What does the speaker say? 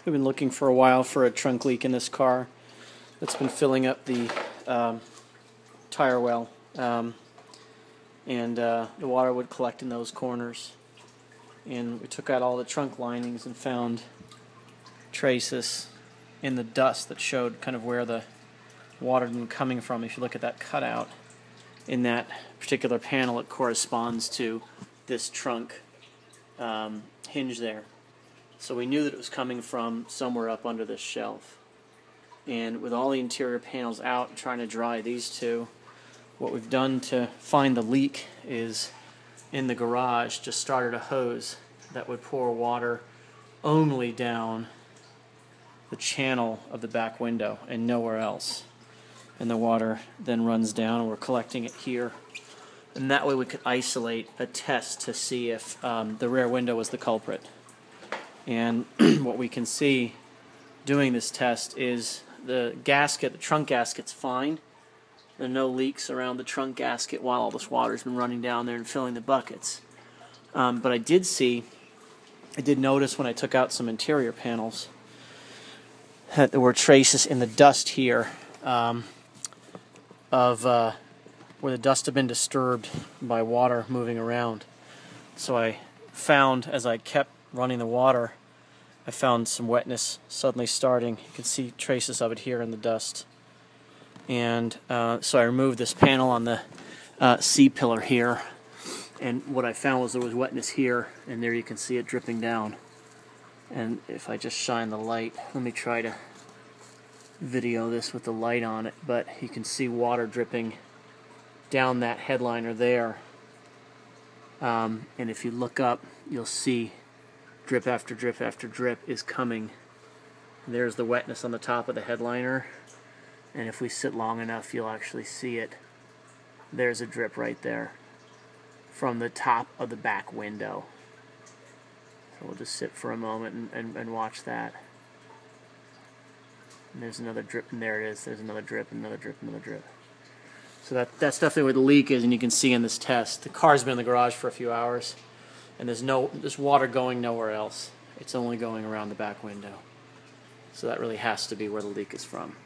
We've been looking for a while for a trunk leak in this car that's been filling up the tire well, and the water would collect in those corners. And we took out all the trunk linings and found traces in the dust that showed kind of where the water had been coming from. If you look at that cutout in that particular panel, it corresponds to this trunk hinge there. So we knew that it was coming from somewhere up under this shelf. And with all the interior panels out and trying to dry these two, what we've done to find the leak is in the garage just started a hose that would pour water only down the channel of the back window and nowhere else. And the water then runs down and we're collecting it here. And that way we could isolate a test to see if the rear window was the culprit. And what we can see doing this test is the gasket, the trunk gasket's fine. There are no leaks around the trunk gasket while all this water's been running down there and filling the buckets. But I did notice when I took out some interior panels that there were traces in the dust here of where the dust had been disturbed by water moving around. So I found, as I kept running the water, I found some wetness suddenly starting. You can see traces of it here in the dust. And so I removed this panel on the C-pillar here, and what I found was there was wetness here, and there you can see it dripping down. And if I just shine the light, let me try to video this with the light on it, but you can see water dripping down that headliner there. And if you look up, you'll see drip after drip after drip is coming. There's the wetness on the top of the headliner, and if we sit long enough you'll actually see it. There's a drip right there from the top of the back window. So we'll just sit for a moment and watch that. And there's another drip, and there it is. There's another drip, another drip, another drip. So that's definitely where the leak is, and you can see in this test. The car's been in the garage for a few hours, and there's water going nowhere else. It's only going around the back window. So that really has to be where the leak is from.